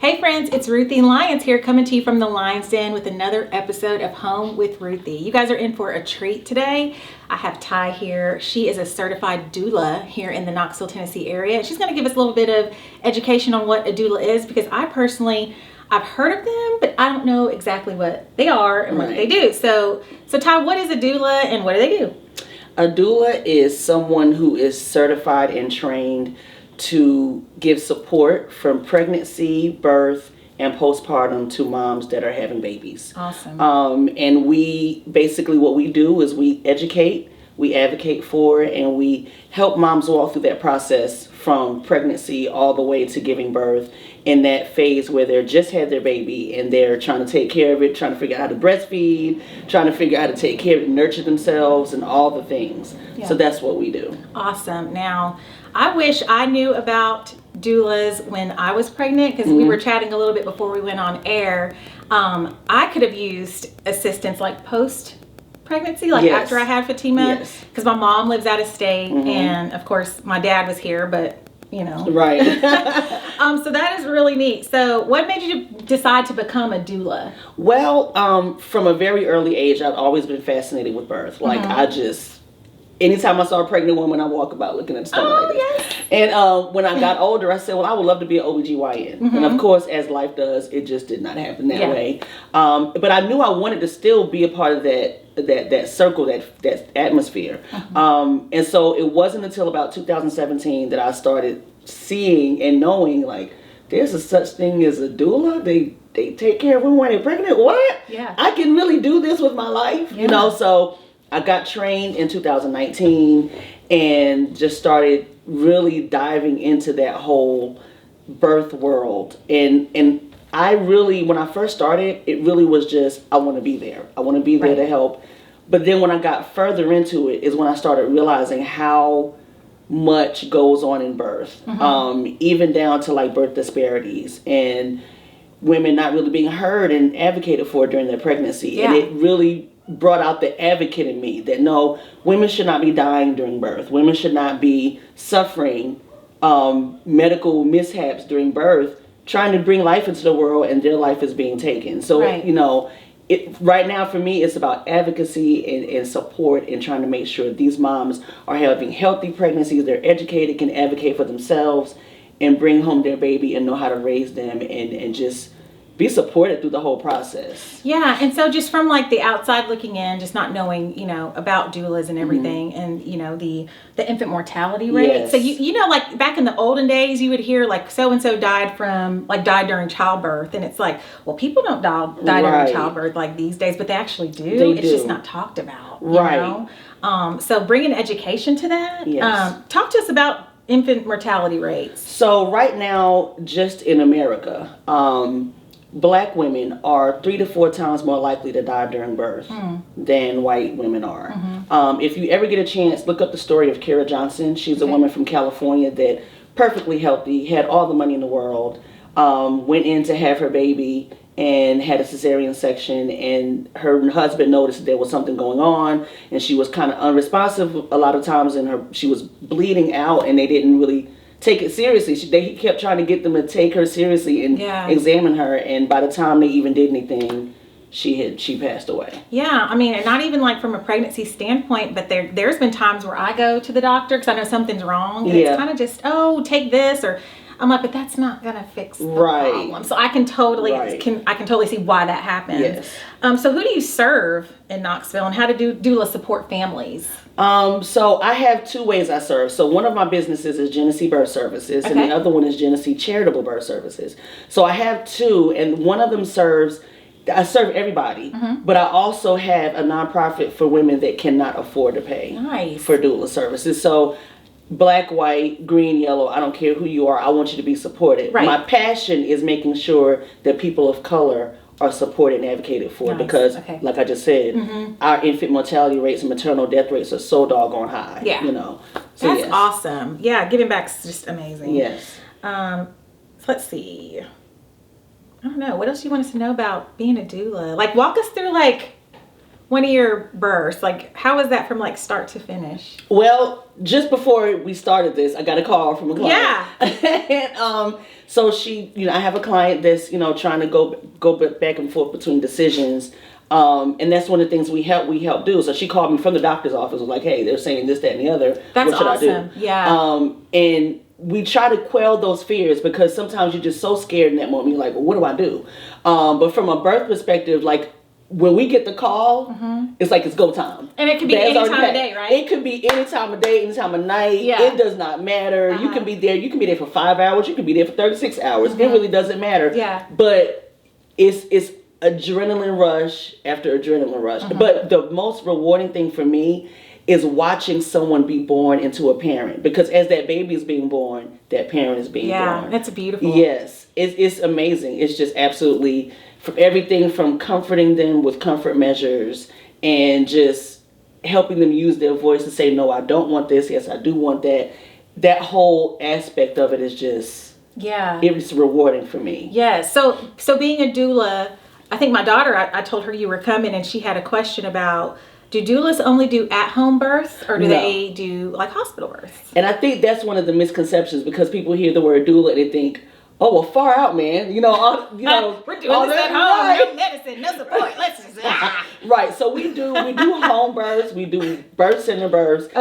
Hey friends, it's Ruthie Lyons here coming to you from the Lion's Den with another episode of Home with Ruthie. You guys are in for a treat today. I have Ty here. She is a certified doula here in the Knoxville, Tennessee area. She's going to give us a little bit of education on what a doula is because I've heard of them, but I don't know exactly what they are and what they do. So Ty, what is a doula and what do they do? A doula is someone who is certified and trained to give support from pregnancy, birth, and postpartum to moms that are having babies. Awesome. And we basically, what we do is we educate, we advocate for, and we help moms walk through that process from pregnancy all the way to giving birth, in that phase where they're just had their baby and they're trying to take care of it, trying to figure out how to breastfeed, trying to figure out how to take care of it, nurture themselves, and all the things. Yeah. So that's what we do. Awesome. Now, I wish I knew about doulas when I was pregnant because we were chatting a little bit before we went on air. I could have used assistance like post-pregnancy, like after I had Fatima, because my mom lives out of state, and of course my dad was here, but you know. Right. So that is really neat. So what made you decide to become a doula? Well, from a very early age, I've always been fascinated with birth. Like anytime I saw a pregnant woman, I walk about looking at the stomach like this. And when I got older, I said, well, I would love to be an OBGYN. And of course, as life does, it just did not happen that way. But I knew I wanted to still be a part of that circle, that atmosphere. And so it wasn't until about 2017 that I started seeing and knowing, like, there's a such thing as a doula. They take care of women when they're pregnant. What? Yeah. I can really do this with my life, you know? So I got trained in 2019 and just started really diving into that whole birth world. And I really, when I first started, it really was just, I want to be there. I want to be there to help. But then when I got further into it is when I started realizing how much goes on in birth, even down to like birth disparities and women not really being heard and advocated for during their pregnancy. And it really brought out the advocate in me that no, women should not be dying during birth. Women should not be suffering medical mishaps during birth, trying to bring life into the world and their life is being taken. So, you know, right now for me, it's about advocacy and support and trying to make sure these moms are having healthy pregnancies, they're educated, can advocate for themselves and bring home their baby and know how to raise them and just be supported through the whole process. Yeah, and so just from like the outside looking in, just not knowing, you know, about doulas and everything, and you know the infant mortality rate. So you know, like back in the olden days, you would hear like so and so died during childbirth, and it's like, well, people don't die during childbirth like these days, but they actually do. It's just not talked about, you know? So bringing education to that. Talk to us about infant mortality rates. So right now, just in America, Black women are 3 to 4 times more likely to die during birth than white women are. If you ever get a chance, look up the story of Kara Johnson. She's a woman from California that perfectly healthy, had all the money in the world, went in to have her baby and had a cesarean section, and her husband noticed there was something going on and she was kind of unresponsive a lot of times, and she was bleeding out and they didn't really take it seriously. They kept trying to get them to take her seriously and examine her, and by the time they even did anything, she passed away. Yeah, I mean, and not even like from a pregnancy standpoint, but there's been times where I go to the doctor because I know something's wrong, and it's kind of just, oh, take this, or I'm like, but that's not gonna fix the problem. So I can totally see why that happens. So who do you serve in Knoxville, and how do doula support families? So I have 2 ways I serve. So one of my businesses is Genesee Birth Services, and the other one is Genesee Charitable Birth Services. So I have 2, and one of them I serve everybody, but I also have a nonprofit for women that cannot afford to pay for doula services. So Black, white, green, yellow, I don't care who you are, I want you to be supported. My passion is making sure that people of color are supported and advocated for because, like I just said, our infant mortality rates and maternal death rates are so doggone high. You know, so that's awesome. Yeah, giving back is just amazing. So let's see. I don't know. What else do you want us to know about being a doula? Like, walk us through one of your births, like how was that from like start to finish? Well, just before we started this, I got a call from a client. Yeah. And so she, I have a client that's, trying to go back and forth between decisions. And that's one of the things we help do. So she called me from the doctor's office, was like, hey, they're saying this, that, and the other. That's what should awesome. I do? Yeah. And we try to quell those fears because sometimes you're just so scared in that moment. You're like, well, what do I do? But from a birth perspective, like when we get the call, it's like it's go time. And it could be any time of day, right? It could be any time of day, any time of night. Yeah. It does not matter. You can be there. You can be there for 5 hours. You can be there for 36 hours. It really doesn't matter. Yeah. But it's adrenaline rush after adrenaline rush. But the most rewarding thing for me is watching someone be born into a parent, because as that baby is being born, that parent is being born. Yeah, that's beautiful. Yes, it's amazing. It's just absolutely, from everything from comforting them with comfort measures and just helping them use their voice to say, no, I don't want this. Yes, I do want that. That whole aspect of it is just, it's rewarding for me. Yeah. So being a doula, I think my daughter, I told her you were coming, and she had a question about, do doulas only do at-home births, or do they do like hospital births? And I think that's one of the misconceptions, because people hear the word doula and they think, oh, well, far out, man. We're doing this at home, no medicine, no support. Let's just Right. So we do home births, we do birth center births,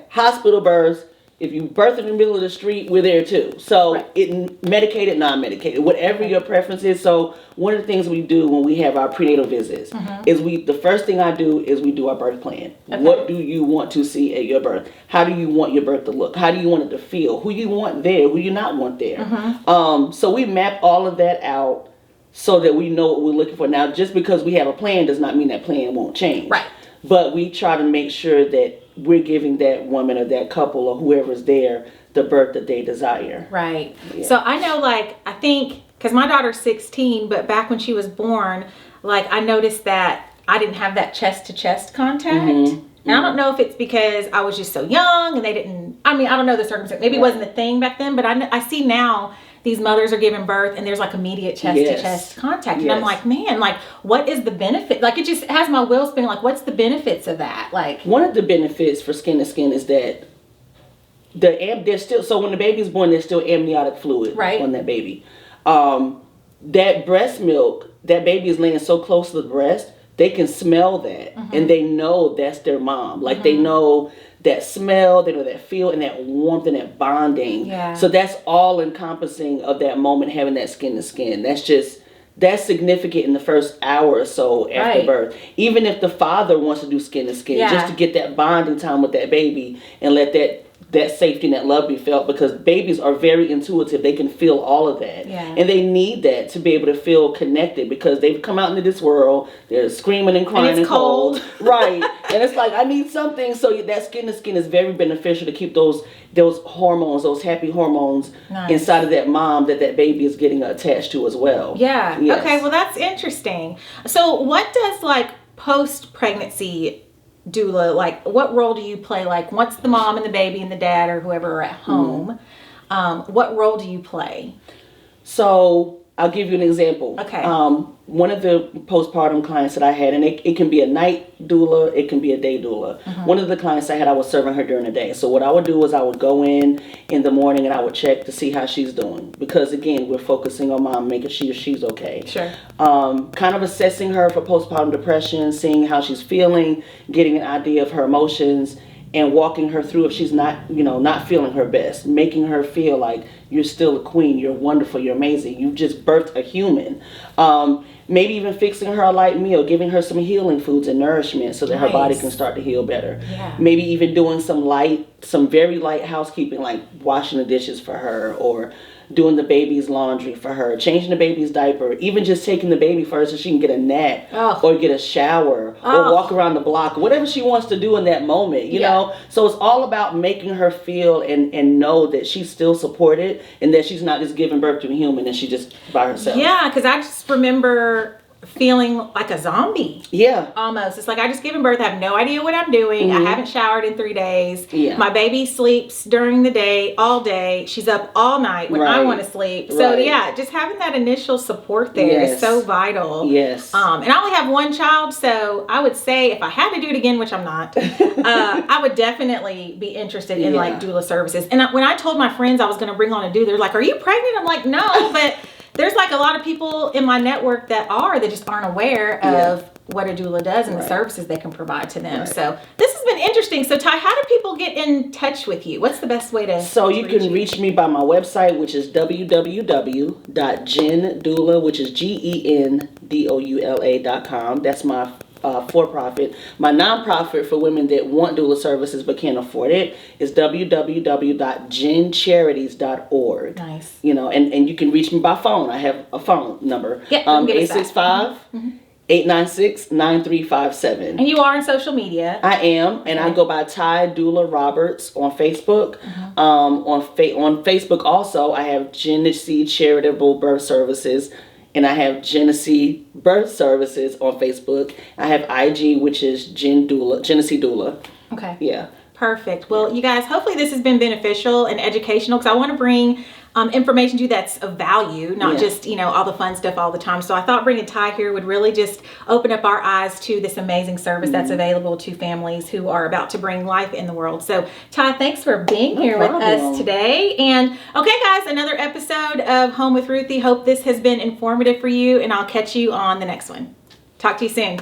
hospital births. If you birth in the middle of the street, we're there too. So it medicated, non-medicated, whatever your preference is. So one of the things we do when we have our prenatal visits is the first thing I do is we do our birth plan. What do you want to see at your birth? How do you want your birth to look? How do you want it to feel? Who you want there? Who you not want there? So we map all of that out so that we know what we're looking for. Now, just because we have a plan does not mean that plan won't change. Right. But we try to make sure that we're giving that woman or that couple or whoever's there the birth that they desire. Right. Yeah. So I know, like, I think, because my daughter's 16, but back when she was born, like, I noticed that I didn't have that chest-to-chest contact. And I don't know if it's because I was just so young and they didn't, I don't know the circumstance. Maybe it wasn't a thing back then, but I see now these mothers are giving birth and there's like immediate chest-to-chest contact. And I'm like, man, like, what is the benefit? Like, it just has my wheels spinning. Like, what's the benefits of that? Like, one of the benefits for skin to skin is that there's still, so when the baby's born, there's still amniotic fluid on that baby. That breast milk, that baby is laying so close to the breast, they can smell that and they know that's their mom. Like, they know that smell, they know that feel, and that warmth and that bonding. Yeah. So that's all encompassing of that moment, having that skin to skin. That's significant in the first hour or so after birth. Even if the father wants to do skin to skin, just to get that bonding time with that baby and let that safety and that love be felt, because babies are very intuitive. They can feel all of that. Yeah. And they need that to be able to feel connected, because they've come out into this world, they're screaming and crying and it's cold. Right. And it's like, I need something. So that skin to skin is very beneficial to keep those hormones, those happy hormones inside of that mom that baby is getting attached to as well. Yeah. Yes. Okay, well, that's interesting. So what does like post-pregnancy doula, like, what role do you play? Like, once the mom and the baby and the dad or whoever are at home, what role do you play? So I'll give you an example. Okay. One of the postpartum clients that I had, and it can be a night doula, it can be a day doula. One of the clients I had, I was serving her during the day. So what I would do is I would go in the morning and I would check to see how she's doing. Because again, we're focusing on mom, making sure she's okay. Sure. Kind of assessing her for postpartum depression, seeing how she's feeling, getting an idea of her emotions, and walking her through if she's not feeling her best, making her feel like you're still a queen, you're wonderful, you're amazing, you just birthed a human. Maybe even fixing her a light meal, giving her some healing foods and nourishment so that her body can start to heal better. Yeah. Maybe even doing some very light housekeeping, like washing the dishes for her, or doing the baby's laundry for her, changing the baby's diaper, even just taking the baby first so she can get a nap or get a shower or walk around the block, whatever she wants to do in that moment, you know? So it's all about making her feel and know that she's still supported and that she's not just giving birth to a human and she's just by herself. Yeah, because I just remember feeling like a zombie. Yeah. Almost. It's like I just given birth. I have no idea what I'm doing. I haven't showered in 3 days. Yeah. My baby sleeps during the day, all day. She's up all night when I want to sleep. So yeah, just having that initial support there is so vital. Yes. And I only have one child, so I would say if I had to do it again, which I'm not, I would definitely be interested in like doula services. And when I told my friends I was going to bring on a doula, they're like, "Are you pregnant?" I'm like, "No," but there's like a lot of people in my network that just aren't aware of what a doula does and the services they can provide to them. So this has been interesting. So Ty, how do people get in touch with you? What's the best way to So you can reach me by my website, which is www.gendoula, which is GENDOULA.com. That's my for-profit. My nonprofit for women that want doula services but can't afford it is www.gencharities.org. Nice. You know, and you can reach me by phone. I have a phone number. Yeah, 865-896-9357. And you are on social media. I am, and I go by Ty Doula Roberts on Facebook. On Facebook also, I have Genesee Charitable Birth Services, and I have Genesee Birth Services on Facebook. I have IG, which is Genesee Doula. Okay. Yeah. Perfect. Well, you guys, hopefully this has been beneficial and educational, because I want to bring information to you that's of value, not just, all the fun stuff all the time. So I thought bringing Ty here would really just open up our eyes to this amazing service that's available to families who are about to bring life in the world. So Ty, thanks for being here with us today. And okay, guys, another episode of Home with Ruthie. Hope this has been informative for you, and I'll catch you on the next one. Talk to you soon.